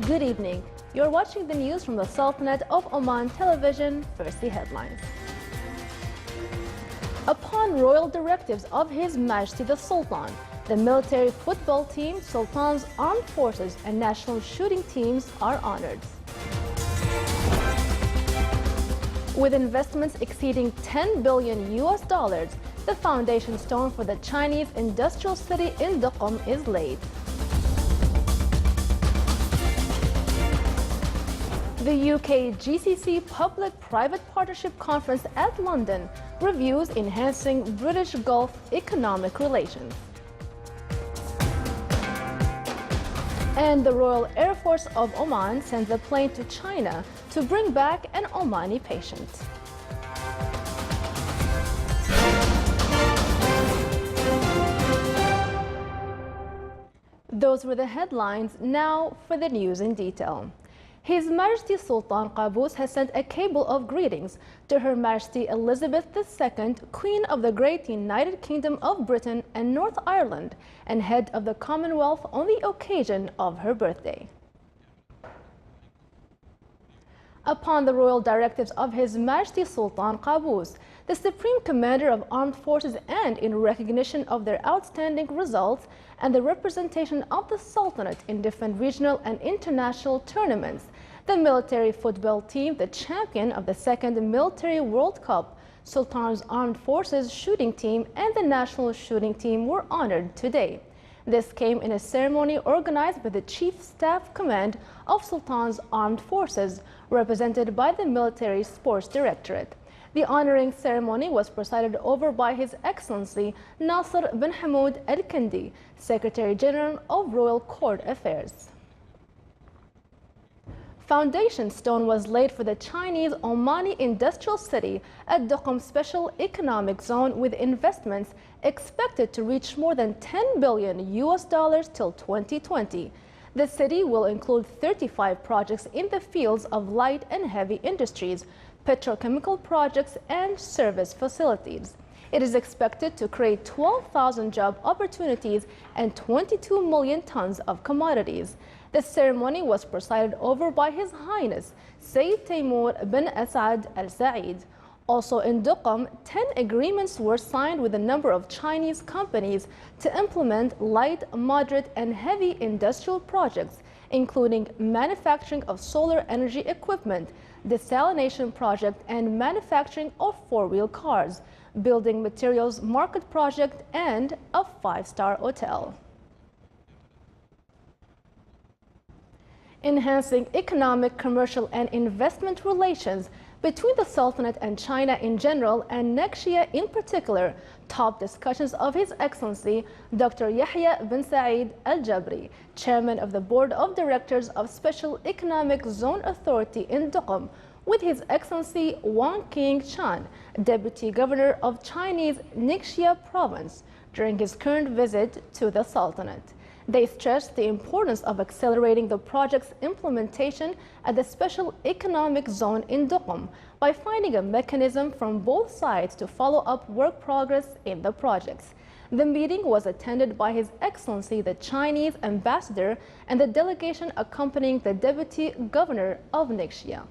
Good evening. You're watching the news from the Sultanate of Oman television. First, the headlines. Upon royal directives of His Majesty the Sultan, the military football team, Sultan's armed forces, and national shooting teams are honored. With investments exceeding $10 billion, the foundation stone for the Chinese industrial city in Duqm is laid. The UK GCC Public-Private Partnership Conference at London reviews enhancing British Gulf economic relations. And the Royal Air Force of Oman sends a plane to China to bring back an Omani patient. Those were the headlines. Now for the news in detail. His Majesty Sultan Qaboos has sent a cable of greetings to Her Majesty Elizabeth II, Queen of the Great United Kingdom of Britain and North Ireland, and head of the Commonwealth on the occasion of her birthday. Upon the royal directives of His Majesty Sultan Qaboos, the Supreme Commander of Armed Forces, and in recognition of their outstanding results and the representation of the Sultanate in different regional and international tournaments, the military football team, the champion of the second Military World Cup, Sultan's Armed Forces shooting team, and the national shooting team were honored today. This came in a ceremony organized by the Chief Staff Command of Sultan's Armed Forces, represented by the Military Sports Directorate. The honoring ceremony was presided over by His Excellency Nasser bin Hamoud Al-Kindi, Secretary General of Royal Court Affairs. Foundation stone was laid for the Chinese Omani industrial city at Duqm Special Economic Zone, with investments expected to reach more than $10 billion till 2020. The city will include 35 projects in the fields of light and heavy industries, petrochemical projects, and service facilities. It is expected to create 12,000 job opportunities and 22 million tons of commodities. The ceremony was presided over by His Highness Sayyid Taimur bin Asad Al Said. Also in Duqm, 10 agreements were signed with a number of Chinese companies to implement light, moderate, and heavy industrial projects, including manufacturing of solar energy equipment, desalination project, and manufacturing of four-wheel cars, building materials market project, and a five-star hotel. Enhancing economic, commercial, and investment relations between the Sultanate and China in general and Nexia in particular top discussions of His Excellency Dr. Yahya bin Saeed Al Jabri, Chairman of the Board of Directors of Special Economic Zone Authority in Duqm, with His Excellency Wang Qingchan, Deputy Governor of Chinese Ningxia Province, during his current visit to the Sultanate. They stressed the importance of accelerating the project's implementation at the Special Economic Zone in Duqm by finding a mechanism from both sides to follow up work progress in the projects. The meeting was attended by His Excellency the Chinese Ambassador and the delegation accompanying the Deputy Governor of Ningxia.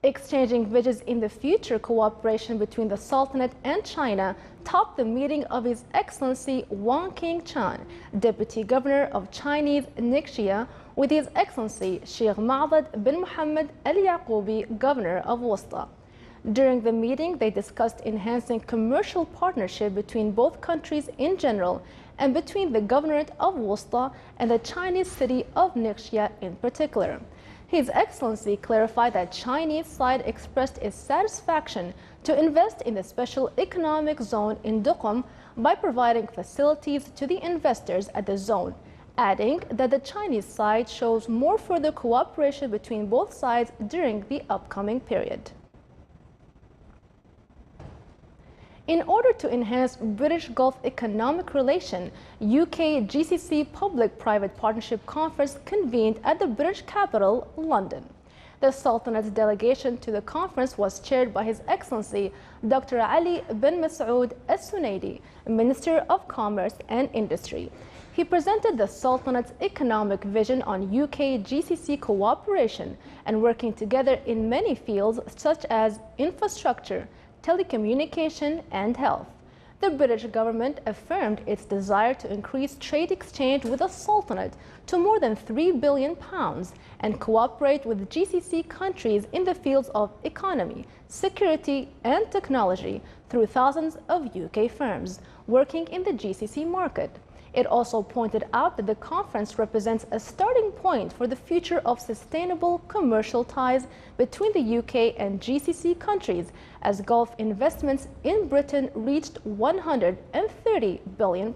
Exchanging visions in the future cooperation between the Sultanate and China topped the meeting of His Excellency Wang Qingchan, Deputy Governor of Chinese Ningxia, with His Excellency Sheikh Ma'bad bin Muhammad Al Yaqoubi, Governor of Wusta. During the meeting, they discussed enhancing commercial partnership between both countries in general and between the Governorate of Wusta and the Chinese city of Ningxia in particular. His Excellency clarified that Chinese side expressed its satisfaction to invest in the Special Economic Zone in Duqm by providing facilities to the investors at the zone, adding that the Chinese side shows more further cooperation between both sides during the upcoming period. In order to enhance British Gulf economic relation, UK GCC Public-Private Partnership Conference convened at the British capital, London. The Sultanate's delegation to the conference was chaired by His Excellency Dr. Ali bin Masoud Al Sunaidi, Minister of Commerce and Industry. He presented the Sultanate's economic vision on UK GCC cooperation and working together in many fields such as infrastructure, telecommunication, and health. The British government affirmed its desire to increase trade exchange with the Sultanate to more than £3 billion and cooperate with GCC countries in the fields of economy, security, and technology through thousands of UK firms working in the GCC market. It also pointed out that the conference represents a starting point for the future of sustainable commercial ties between the UK and GCC countries as Gulf investments in Britain reached £130 billion.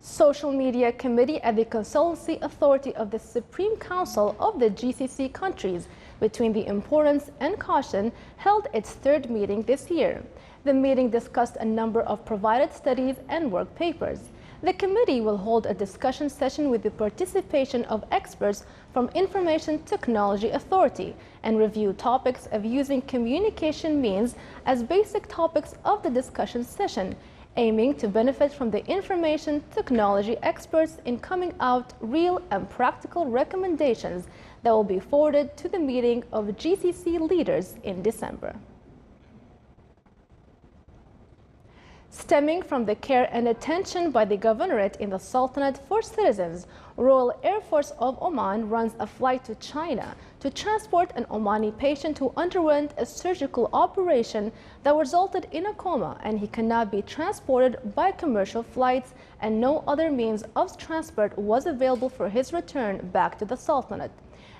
Social Media Committee at the Consultancy Authority of the Supreme Council of the GCC countries between the importance and caution held its third meeting this year. The meeting discussed a number of provided studies and work papers. The committee will hold a discussion session with the participation of experts from Information Technology Authority and review topics of using communication means as basic topics of the discussion session, aiming to benefit from the information technology experts in coming out real and practical recommendations that will be forwarded to the meeting of GCC leaders in December. Stemming from the care and attention by the governorate in the Sultanate for citizens, Royal Air Force of Oman runs a flight to China to transport an Omani patient who underwent a surgical operation that resulted in a coma, and he cannot be transported by commercial flights, and no other means of transport was available for his return back to the Sultanate.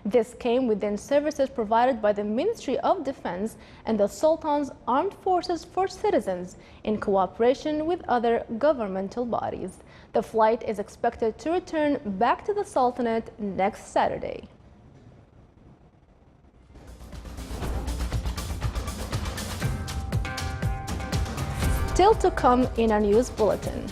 This came within services provided by the Ministry of Defense and the Sultan's Armed Forces for Citizens in cooperation with other governmental bodies. The flight is expected to return back to the Sultanate next Saturday. Still to come in our news bulletin.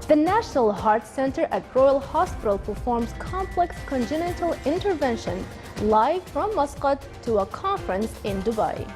The National Heart Center at Royal Hospital performs complex congenital intervention live from Muscat to a conference in Dubai.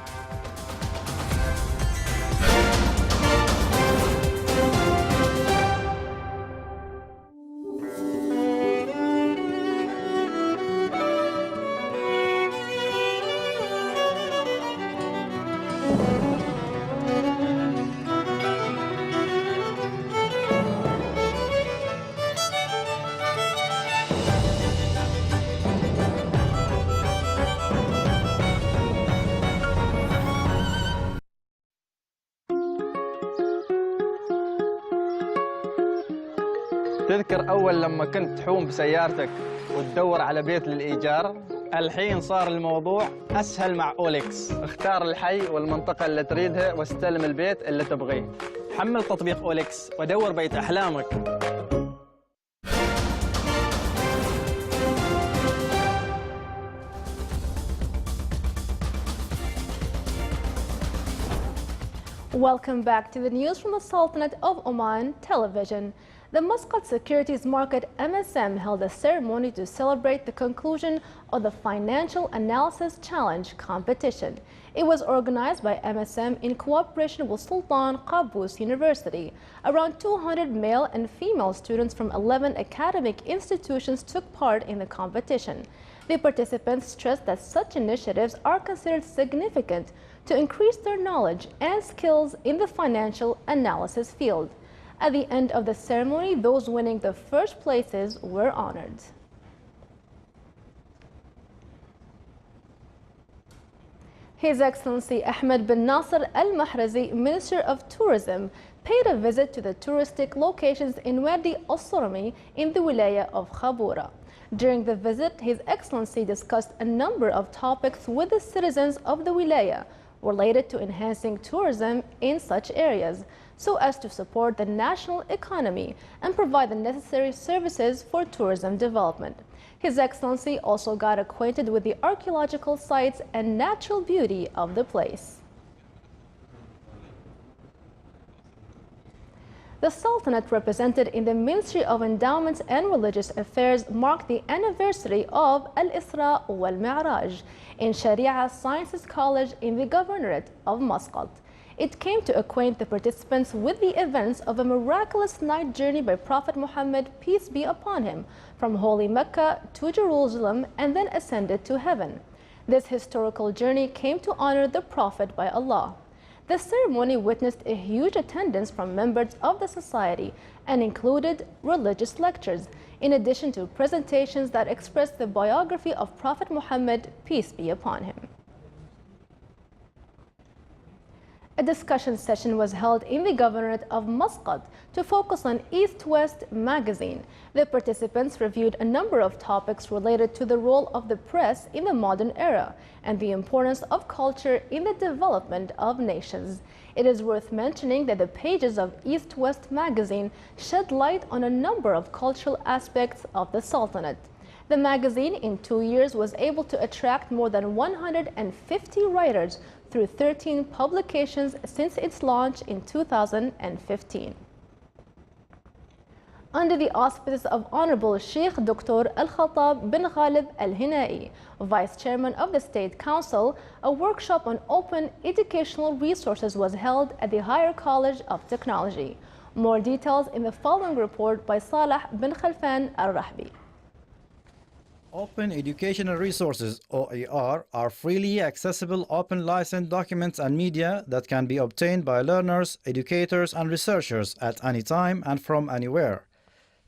تذكر أول لما كنت تحوم بسيارتك وتدور على بيت للإيجار؟ الحين صار الموضوع أسهل مع أوليكس. اختار الحي والمنطقة اللي تريدها واستلم البيت اللي تبغيه. حمل تطبيق أوليكس ودور بيت أحلامك. Welcome back to the news from the Sultanate of Oman television. The Muscat Securities Market MSM held a ceremony to celebrate the conclusion of the Financial Analysis Challenge competition. It was organized by MSM in cooperation with Sultan Qaboos University. Around 200 male and female students from 11 academic institutions took part in the competition. The participants stressed that such initiatives are considered significant to increase their knowledge and skills in the financial analysis field. At the end of the ceremony, those winning the first places were honored. His Excellency Ahmed bin Nasser Al-Mahrazi, Minister of Tourism, paid a visit to the touristic locations in Wadi Al-Surami in the Wilaya of Khabura. During the visit, His Excellency discussed a number of topics with the citizens of the Wilaya related to enhancing tourism in such areas, so as to support the national economy and provide the necessary services for tourism development. His Excellency also got acquainted with the archaeological sites and natural beauty of the place. The Sultanate, represented in the Ministry of Endowments and Religious Affairs, marked the anniversary of Al-Isra wal-Mi'raj in Sharia Sciences College in the Governorate of Muscat. It came to acquaint the participants with the events of a miraculous night journey by Prophet Muhammad, peace be upon him, from holy Mecca to Jerusalem and then ascended to heaven. This historical journey came to honor the Prophet by Allah. The ceremony witnessed a huge attendance from members of the society and included religious lectures, in addition to presentations that expressed the biography of Prophet Muhammad, peace be upon him. A discussion session was held in the Governorate of Muscat to focus on East-West magazine. The participants reviewed a number of topics related to the role of the press in the modern era and the importance of culture in the development of nations. It is worth mentioning that the pages of East-West magazine shed light on a number of cultural aspects of the Sultanate. The magazine in 2 years was able to attract more than 150 writers through 13 publications since its launch in 2015. Under the auspices of Honorable Sheikh Dr. Al-Khattab bin Ghalib Al-Hinai, Vice Chairman of the State Council, a workshop on open educational resources was held at the Higher College of Technology. More details in the following report by Salah bin Khalfan Al-Rahbi. Open Educational Resources, OER, are freely accessible open licensed documents and media that can be obtained by learners, educators, and researchers at any time and from anywhere.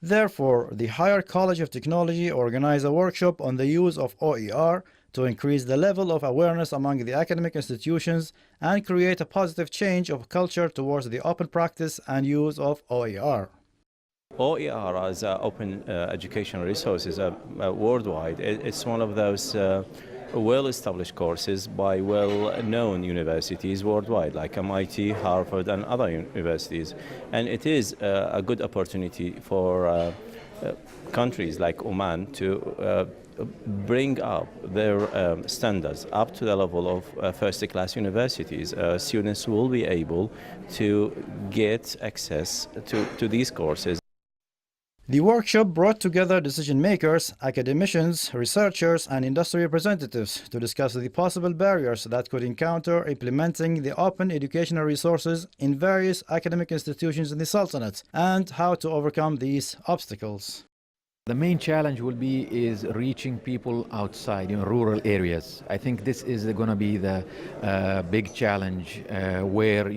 Therefore, the Higher College of Technology organized a workshop on the use of OER to increase the level of awareness among the academic institutions and create a positive change of culture towards the open practice and use of OER. OER as open educational resources worldwide. It's one of those well-established courses by well-known universities worldwide, like MIT, Harvard, and other universities. And it is a good opportunity for countries like Oman to bring up their standards up to the level of first-class universities. Students will be able to get access to these courses. The workshop brought together decision makers, academicians, researchers, and industry representatives to discuss the possible barriers that could encounter implementing the open educational resources in various academic institutions in the Sultanate and how to overcome these obstacles. The main challenge will be is reaching people outside in rural areas. I think this is going to be the big challenge where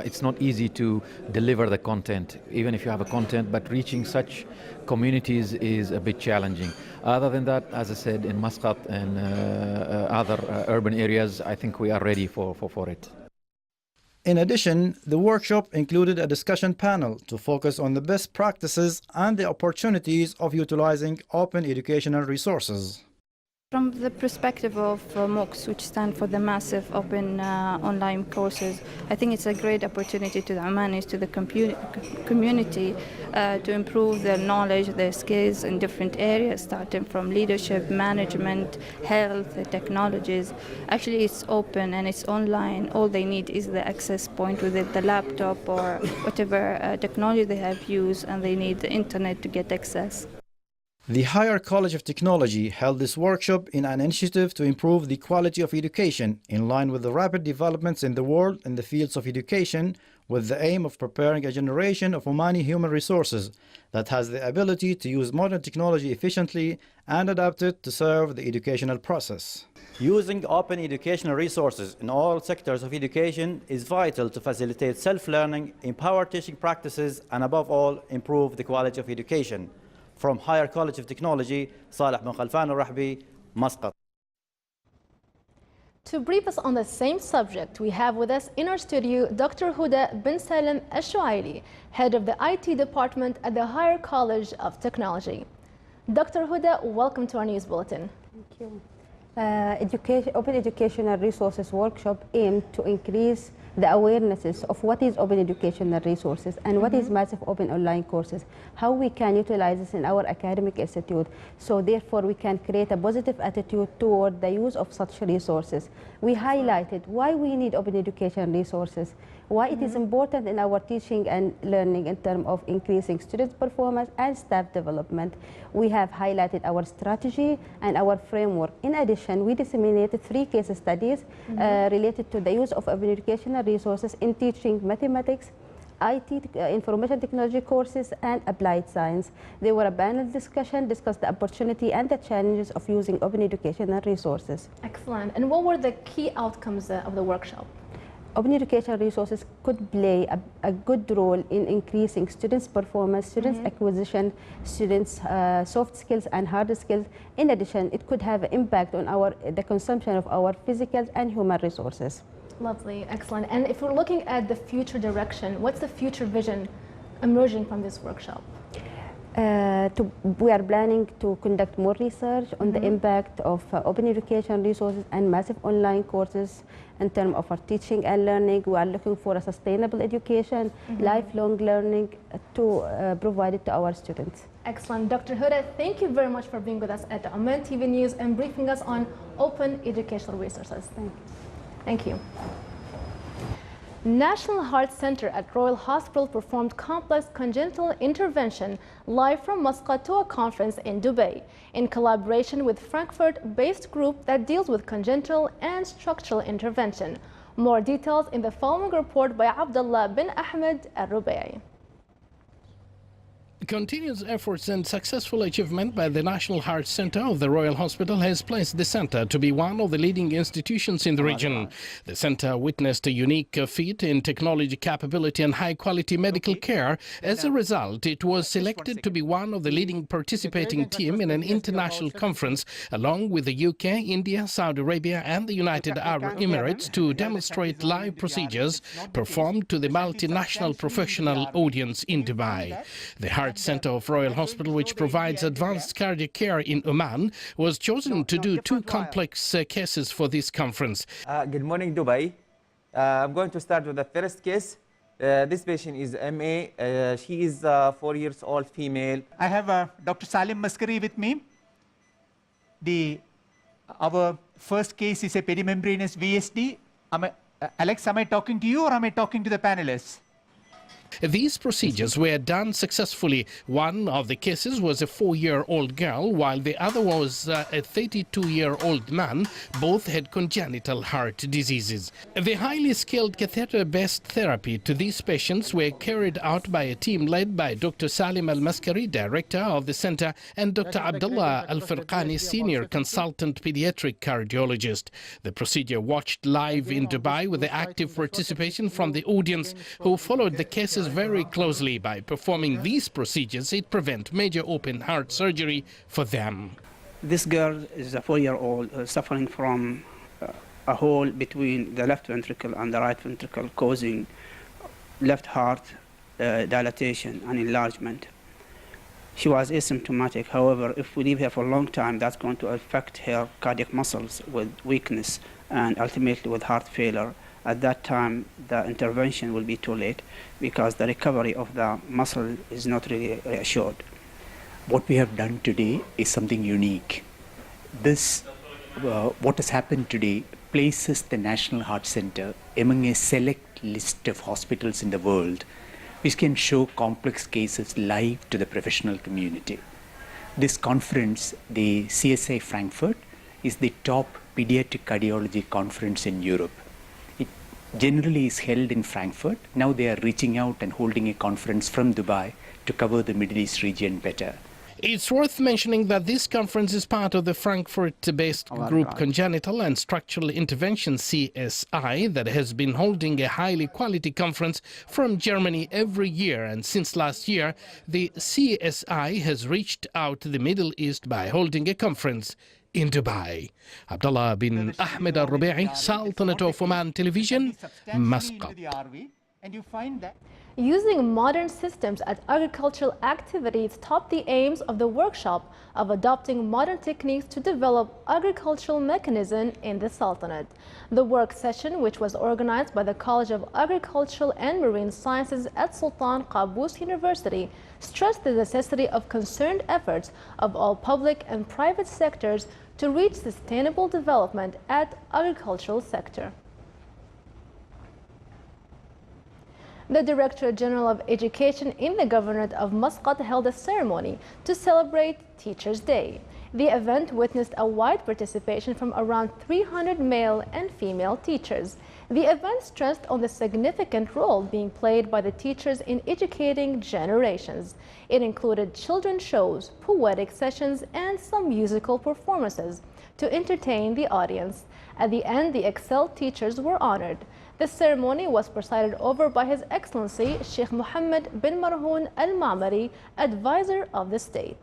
it's not easy to deliver the content, even if you have a content, but reaching such communities is a bit challenging. Other than that, as I said, in Muscat and other urban areas, I think we are ready for it. In addition, the workshop included a discussion panel to focus on the best practices and the opportunities of utilizing open educational resources. From the perspective of MOOCs, which stand for the Massive Open Online Courses, I think it's a great opportunity to the Omanis, to the community, to improve their knowledge, their skills in different areas, starting from leadership, management, health, technologies. Actually, it's open and it's online. All they need is the access point with it, the laptop or whatever technology they have used, and they need the internet to get access. The Higher College of Technology held this workshop in an initiative to improve the quality of education in line with the rapid developments in the world in the fields of education, with the aim of preparing a generation of Omani human resources that has the ability to use modern technology efficiently and adapt it to serve the educational process. Using open educational resources in all sectors of education is vital to facilitate self-learning, empower teaching practices, and above all, improve the quality of education. From Higher College of Technology, Salah bin Khalfan Al-Rahbi, Muscat. To brief us on the same subject, we have with us in our studio Dr. Huda bin Salim Al-Shuaili, head of the IT department at the Higher College of Technology. Dr. Huda, welcome to our news bulletin. Thank you. Open Educational Resources Workshop aimed to increase the awarenesses of what is open educational resources and what is massive open online courses, how we can utilize this in our academic institute, so therefore we can create a positive attitude toward the use of such resources. We highlighted why we need open education resources. why it is important in our teaching and learning in terms of increasing students' performance and staff development. We have highlighted our strategy and our framework. In addition, we disseminated 3 case studies related to the use of open educational resources in teaching mathematics, IT, information technology courses, and applied science. They were a panel discussion, discussed the opportunity and the challenges of using open educational resources. Excellent. And what were the key outcomes of the workshop? Open educational resources could play a good role in increasing students' performance, students' acquisition, students' soft skills and hard skills. In addition, it could have an impact on the consumption of our physical and human resources. Lovely, excellent. And if we're looking at the future direction, what's the future vision emerging from this workshop? We are planning to conduct more research on the impact of open education resources and massive online courses in terms of our teaching and learning. We are looking for a sustainable education, lifelong learning to provide it to our students. Excellent. Dr. Huda, thank you very much for being with us at Oman TV News and briefing us on open educational resources. Thank you. National Heart Center at Royal Hospital performed complex congenital intervention live from Muscat to a conference in Dubai in collaboration with Frankfurt-based group that deals with congenital and structural intervention. More details in the following report by Abdullah bin Ahmed al-Rubai. Continuous efforts and successful achievement by the National Heart Center of the Royal Hospital has placed the center to be one of the leading institutions in the region. The center witnessed a unique feat in technology capability and high-quality medical care. As a result, it was selected to be one of the leading participating team in an international conference along with the UK, India, Saudi Arabia and the United Arab Emirates to demonstrate live procedures performed to the multinational professional audience in Dubai. The Heart Center of Royal Hospital, which provides advanced cardiac care in Oman, was chosen to do 2 complex cases for this conference. Good morning, Dubai. I'm going to start with the first case. This patient is MA. She is 4 years old, female. I have Dr. Salim Maskari with me. Our first case is a pedimembranous VSD. Alex, am I talking to you or am I talking to the panelists? These procedures were done successfully. One of the cases was a 4-year-old girl, while the other was a 32-year-old man. Both had congenital heart diseases. The highly skilled catheter-based therapy to these patients were carried out by a team led by Dr. Salim Al-Maskari, director of the center, and Dr. Abdullah Al-Farqani, senior consultant pediatric cardiologist. The procedure watched live in Dubai with the active participation from the audience who followed the cases very closely. By performing these procedures, it prevents major open heart surgery for them. This girl is a 4-year-old suffering from a hole between the left ventricle and the right ventricle, causing left heart dilatation and enlargement. She was asymptomatic. However, if we leave her for a long time, that's going to affect her cardiac muscles with weakness and ultimately with heart failure. At that time, the intervention will be too late because the recovery of the muscle is not really assured. What we have done today is something unique. What has happened today places the National Heart Center among a select list of hospitals in the world which can show complex cases live to the professional community. This conference, the CSI Frankfurt, is the top pediatric cardiology conference in Europe. Generally is held in Frankfurt. Now they are reaching out and holding a conference from Dubai to cover the Middle East region better. It's worth mentioning that this conference is part of the Frankfurt-based group Congenital and Structural Intervention CSI that has been holding a highly quality conference from Germany every year, and since last year the CSI has reached out to the Middle East by holding a conference in Dubai. Abdullah bin Ahmed al-Rubai, Sultanate of Oman Television, Muscat. Using modern systems at agricultural activities topped the aims of the workshop of adopting modern techniques to develop agricultural mechanism in the Sultanate. The work session, which was organized by the College of Agricultural and Marine Sciences at Sultan Qaboos University, stressed the necessity of concerned efforts of all public and private sectors to reach sustainable development at agricultural sector. The Director General of Education in the Governorate of Muscat held a ceremony to celebrate Teachers' Day. The event witnessed a wide participation from around 300 male and female teachers. The event stressed on the significant role being played by the teachers in educating generations. It included children's shows, poetic sessions, and some musical performances to entertain the audience. At the end, the excelled teachers were honored. The ceremony was presided over by His Excellency Sheikh Mohammed bin Marhoun Al-Ma'mari, Advisor of the State.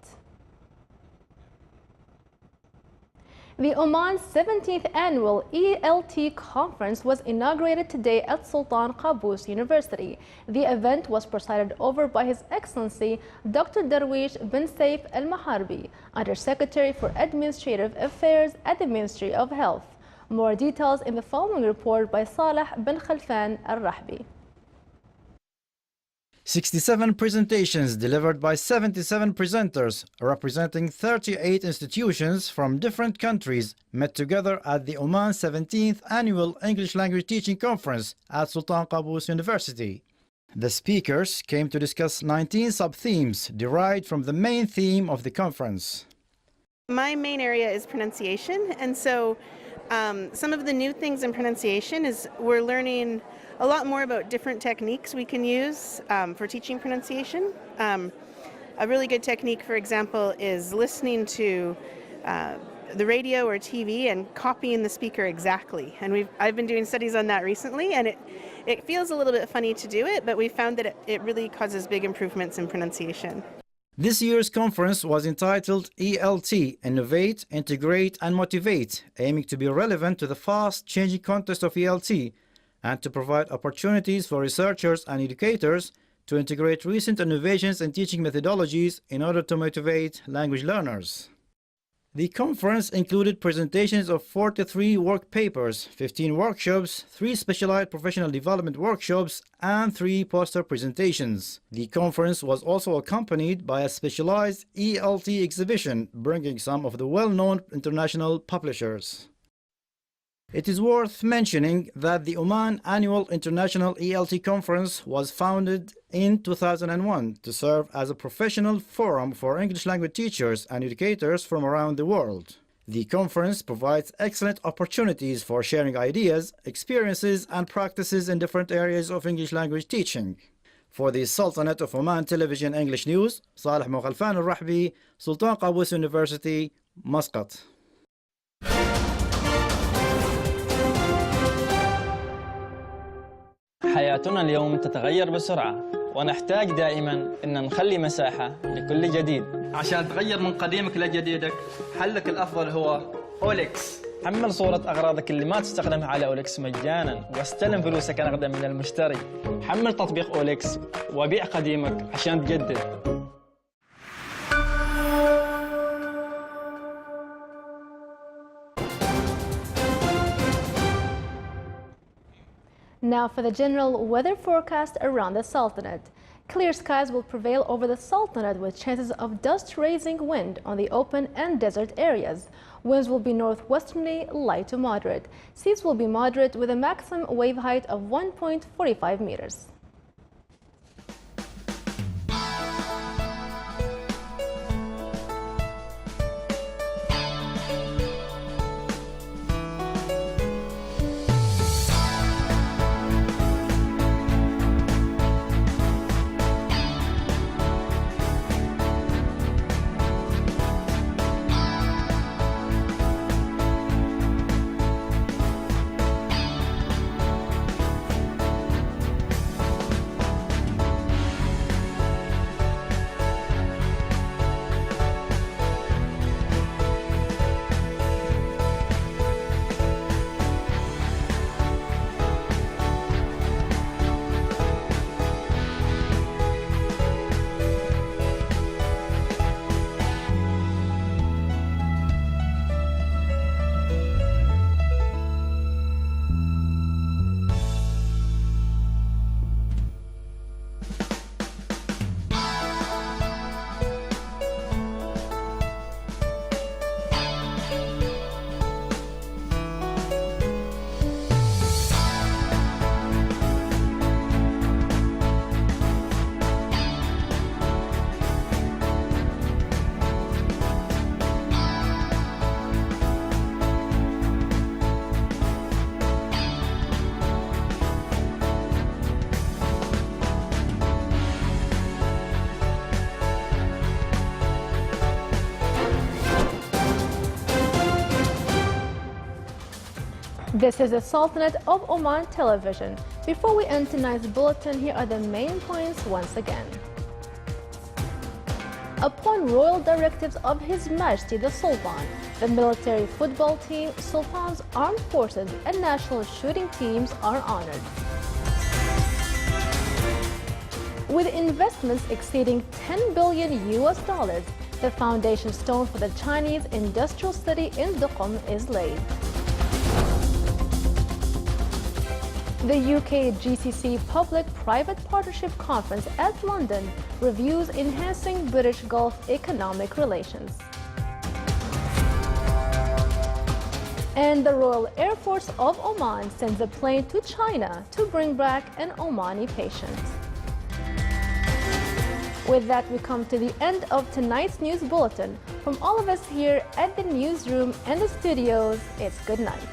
The Oman's 17th Annual ELT Conference was inaugurated today at Sultan Qaboos University. The event was presided over by His Excellency Dr. Darwish bin Saif Al-Maharbi, Undersecretary for Administrative Affairs at the Ministry of Health. More details in the following report by Saleh bin Khalfan Al-Rahbi. 67 presentations delivered by 77 presenters representing 38 institutions from different countries met together at the Oman 17th Annual English Language Teaching Conference at Sultan Qaboos University. The speakers came to discuss 19 sub-themes derived from the main theme of the conference. My main area is pronunciation, and so some of the new things in pronunciation is we're learning a lot more about different techniques we can use for teaching pronunciation. A really good technique, for example, is listening to the radio or TV and copying the speaker exactly. And I've been doing studies on that recently, and it feels a little bit funny to do it, but we found that it really causes big improvements in pronunciation. This year's conference was entitled ELT, Innovate, Integrate and Motivate, aiming to be relevant to the fast-changing context of ELT and to provide opportunities for researchers and educators to integrate recent innovations and teaching methodologies in order to motivate language learners. The conference included presentations of 43 work papers, 15 workshops, 3 specialized professional development workshops, and 3 poster presentations. The conference was also accompanied by a specialized ELT exhibition, bringing some of the well-known international publishers. It is worth mentioning that the Oman Annual International ELT Conference was founded in 2001 to serve as a professional forum for English language teachers and educators from around the world. The conference provides excellent opportunities for sharing ideas, experiences, and practices in different areas of English language teaching. For the Sultanate of Oman Television English News, Saleh bin Khalfan Al-Rahbi, Sultan Qaboos University, Muscat. حياتنا اليوم تتغير بسرعة ونحتاج دائما أن نخلي مساحة لكل جديد. عشان تغير من قديمك لجديدك حلك الأفضل هو أوليكس. حمل صورة أغراضك اللي ما تستخدمها على أوليكس مجانا واستلم فلوسك نقدا من المشتري. حمل تطبيق أوليكس وبيع قديمك عشان تجدد. Now for the general weather forecast around the Sultanate. Clear skies will prevail over the Sultanate with chances of dust-raising wind on the open and desert areas. Winds will be northwesterly, light to moderate. Seas will be moderate with a maximum wave height of 1.45 meters. This is the Sultanate of Oman television. Before we end tonight's bulletin, here are the main points once again. Upon royal directives of His Majesty the Sultan, the military football team, Sultan's armed forces, and national shooting teams are honored. With investments exceeding $10 billion, the foundation stone for the Chinese industrial city in Duqm is laid. The UK GCC Public-Private Partnership Conference at London reviews enhancing British Gulf economic relations. And the Royal Air Force of Oman sends a plane to China to bring back an Omani patient. With that, we come to the end of tonight's news bulletin. From all of us here at the newsroom and the studios, it's good night.